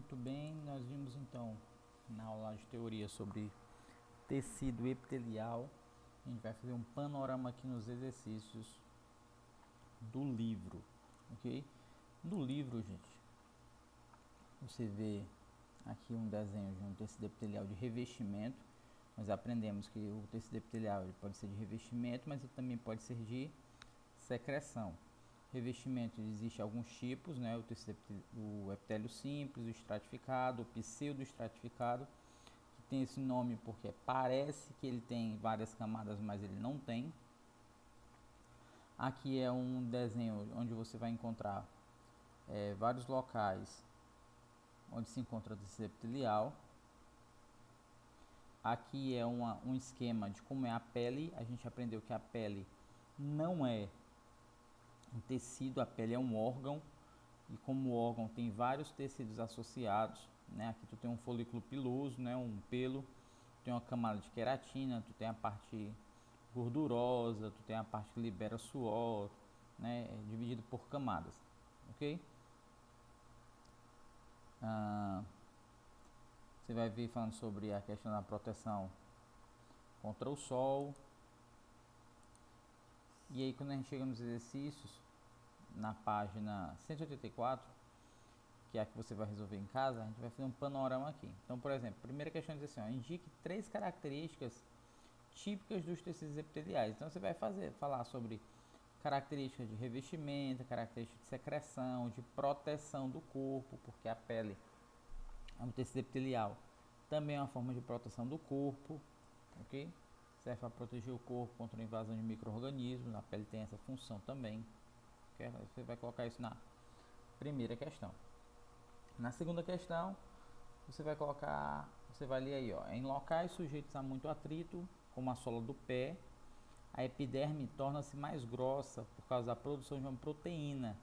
Muito bem, nós vimos então na aula de teoria sobre tecido epitelial. A gente vai fazer um panorama aqui nos exercícios do livro, ok? No livro, gente, você vê aqui um desenho de um tecido epitelial de revestimento. Nós aprendemos que o tecido epitelial ele pode ser de revestimento, mas ele também pode ser de secreção. Revestimento, existe alguns tipos, né? O epitélio simples, o estratificado, o pseudo-estratificado, que tem esse nome porque parece que ele tem várias camadas, mas ele não tem. Aqui é um desenho onde você vai encontrar vários locais onde se encontra o tecido epitelial. Aqui é um esquema de como é a pele. A gente aprendeu que a pele não é um tecido, a pele é um órgão, e como órgão tem vários tecidos associados, né? Aqui tu tem um folículo piloso, né? Um pelo, tem uma camada de queratina, tu tem a parte gordurosa, tu tem a parte que libera suor, né? É dividido por camadas, ok? Você vai ver falando sobre a questão da proteção contra o sol. E aí quando a gente chega nos exercícios, na página 184, que é a que você vai resolver em casa, a gente vai fazer um panorama aqui. Então, por exemplo, a primeira questão diz assim, ó, indique 3 características típicas dos tecidos epiteliais. Então, você vai falar sobre características de revestimento, características de secreção, de proteção do corpo, porque a pele é um tecido epitelial, também é uma forma de proteção do corpo, ok? Serve para proteger o corpo contra a invasão de micro-organismos, a pele tem essa função também. Okay? Você vai colocar isso na primeira questão. Na segunda questão, você vai ler aí, ó, em locais sujeitos a muito atrito, como a sola do pé, a epiderme torna-se mais grossa por causa da produção de uma proteína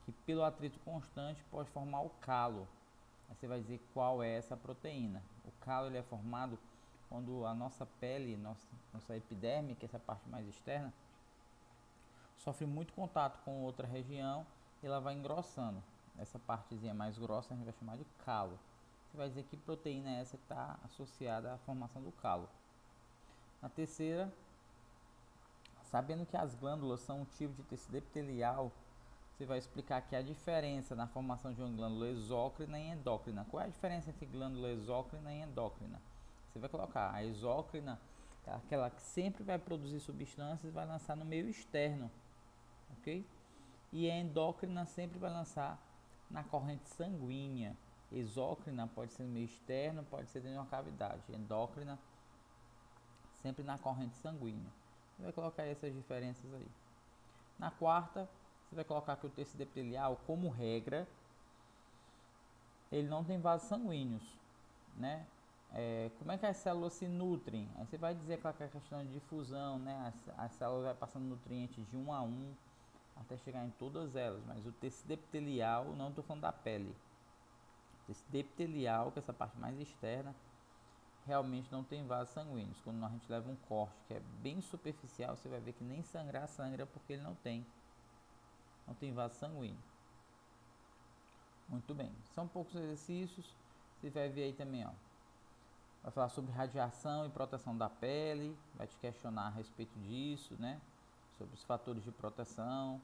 que pelo atrito constante pode formar o calo. Aí você vai dizer qual é essa proteína. O calo ele é formado quando a nossa pele, nossa epiderme, que é essa parte mais externa, sofre muito contato com outra região e ela vai engrossando. Essa partezinha mais grossa a gente vai chamar de calo. Você vai dizer que proteína é essa que está associada à formação do calo. Na terceira, sabendo que as glândulas são um tipo de tecido epitelial, você vai explicar aqui a diferença na formação de uma glândula exócrina e endócrina. Qual é a diferença entre glândula exócrina e endócrina? Você vai colocar a exócrina, é aquela que sempre vai produzir substâncias e vai lançar no meio externo, ok? E a endócrina sempre vai lançar na corrente sanguínea. Exócrina pode ser no meio externo, pode ser dentro de uma cavidade. Endócrina sempre na corrente sanguínea. Você vai colocar essas diferenças aí. Na quarta, você vai colocar que o tecido epitelial, como regra, ele não tem vasos sanguíneos, né? Como é que as células se nutrem? Aí você vai dizer que a questão de difusão, né? As células vai passando nutrientes de um a um até chegar em todas elas, mas o tecido epitelial, não estou falando da pele, o tecido epitelial, que é essa parte mais externa, realmente não tem vasos sanguíneos. Quando a gente leva um corte que é bem superficial, você vai ver que nem sangrar sangra porque ele não tem vaso sanguíneo. Muito bem, são poucos exercícios. Você vai ver aí também, ó, vai falar sobre radiação e proteção da pele, vai te questionar a respeito disso, né? Sobre os fatores de proteção.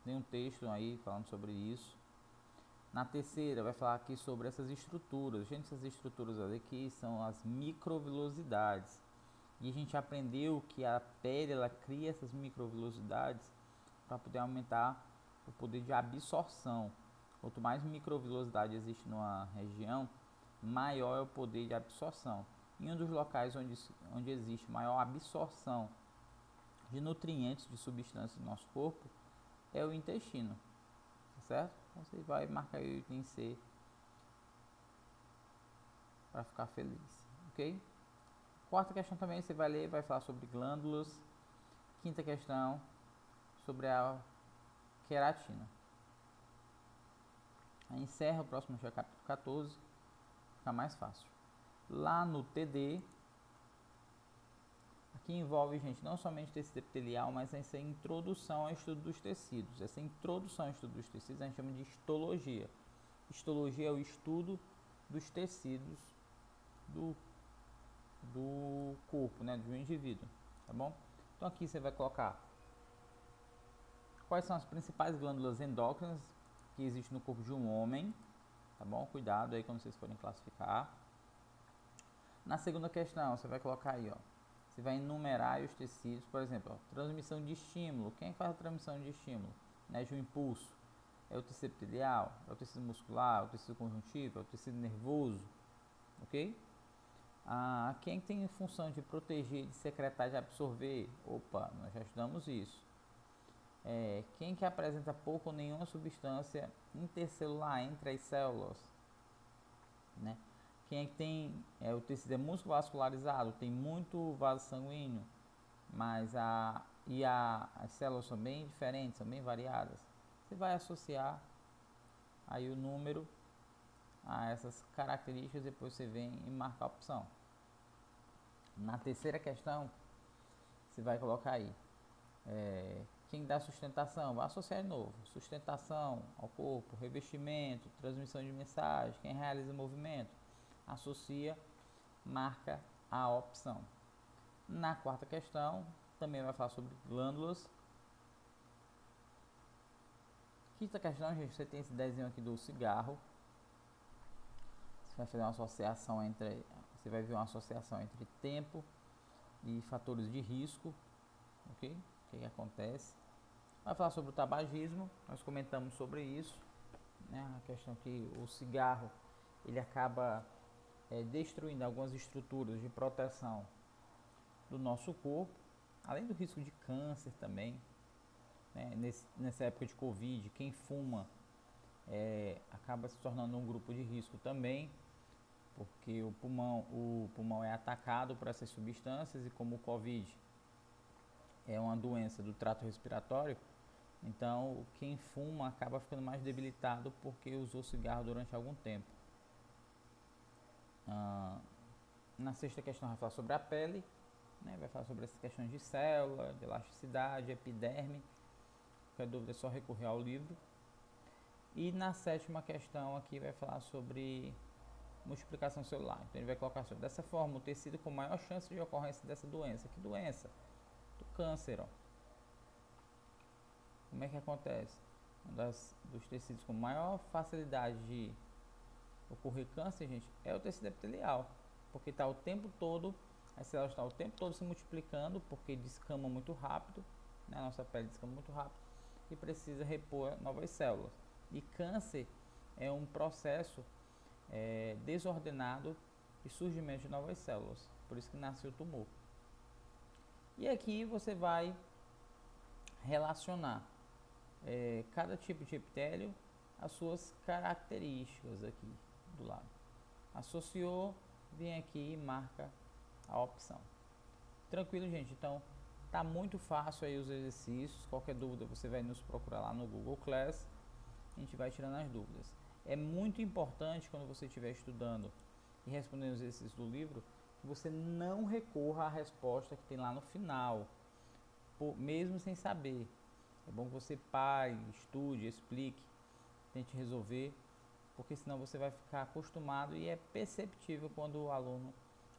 Tem um texto aí falando sobre isso. Na terceira, vai falar aqui sobre essas estruturas. Gente, essas estruturas aqui são as microvilosidades. E a gente aprendeu que a pele ela cria essas microvilosidades para poder aumentar o poder de absorção. Quanto mais microvilosidade existe numa região, maior é o poder de absorção. E um dos locais onde existe maior absorção de nutrientes, de substâncias do nosso corpo, é o intestino, tá certo? Então você vai marcar aí o item C para ficar feliz, ok? Quarta questão também você vai ler, vai falar sobre glândulas. Quinta questão, sobre a queratina. Aí encerra o próximo já capítulo 14, fica mais fácil. Lá no TD, que envolve, gente, não somente tecido epitelial, mas essa introdução ao estudo dos tecidos. Essa introdução ao estudo dos tecidos a gente chama de histologia. Histologia é o estudo dos tecidos do corpo, né, do indivíduo, tá bom? Então aqui você vai colocar quais são as principais glândulas endócrinas que existem no corpo de um homem, tá bom? Cuidado aí quando vocês forem classificar. Na segunda questão, você vai colocar aí, ó, você vai enumerar os tecidos, por exemplo, ó, transmissão de estímulo. Quem faz a transmissão de estímulo, né, de um impulso? É o tecido epitelial, é o tecido muscular, é o tecido conjuntivo, é o tecido nervoso, ok? Quem tem função de proteger, de secretar, de absorver? Opa, nós já estudamos isso. Quem que apresenta pouco ou nenhuma substância intercelular entre as células, né? Quem é que tem o tecido é musculovascularizado, tem muito vaso sanguíneo, mas as células são bem diferentes, são bem variadas. Você vai associar aí o número a essas características, depois você vem e marca a opção. Na terceira questão, você vai colocar aí quem dá sustentação, vai associar de novo, sustentação ao corpo, revestimento, transmissão de mensagem, quem realiza o movimento, associa, marca a opção. Na quarta questão, também vai falar sobre glândulas. Quinta questão, gente, você tem esse desenho aqui do cigarro. Você vai fazer uma associação você vai ver uma associação entre tempo e fatores de risco, ok? O que acontece? Vai falar sobre o tabagismo, nós comentamos sobre isso, né? A questão que o cigarro ele acaba destruindo algumas estruturas de proteção do nosso corpo, além do risco de câncer também, né? Nessa época de Covid, quem fuma acaba se tornando um grupo de risco também, porque o pulmão é atacado por essas substâncias, e como o Covid é uma doença do trato respiratório, então quem fuma acaba ficando mais debilitado porque usou cigarro durante algum tempo. Na sexta questão vai falar sobre a pele, né? Vai falar sobre essas questões de célula, de elasticidade, epiderme. Qualquer dúvida é só recorrer ao livro. E na sétima questão aqui vai falar sobre multiplicação celular. Então ele vai colocar sobre dessa forma o tecido com maior chance de ocorrência dessa doença. Que doença? Do câncer, ó. Como é que acontece? Dos tecidos com maior facilidade de ocorrer câncer, gente, é o tecido epitelial, porque está o tempo todo, as células estão o tempo todo se multiplicando, porque descama muito rápido, né? A nossa pele descama muito rápido e precisa repor novas células. E câncer é um processo desordenado de surgimento de novas células, por isso que nasce o tumor. E aqui você vai relacionar cada tipo de epitélio as suas características aqui do lado. Associou, vem aqui e marca a opção. Tranquilo, gente? Então tá muito fácil aí os exercícios. Qualquer dúvida você vai nos procurar lá no Google Class, a gente vai tirando as dúvidas. É muito importante quando você estiver estudando e respondendo os exercícios do livro que você não recorra à resposta que tem lá no final, mesmo sem saber. É bom que você pare, estude, explique, tente resolver, porque senão você vai ficar acostumado e é perceptível quando o aluno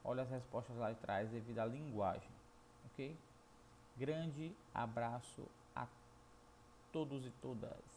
olha as respostas lá de trás devido à linguagem, ok? Grande abraço a todos e todas.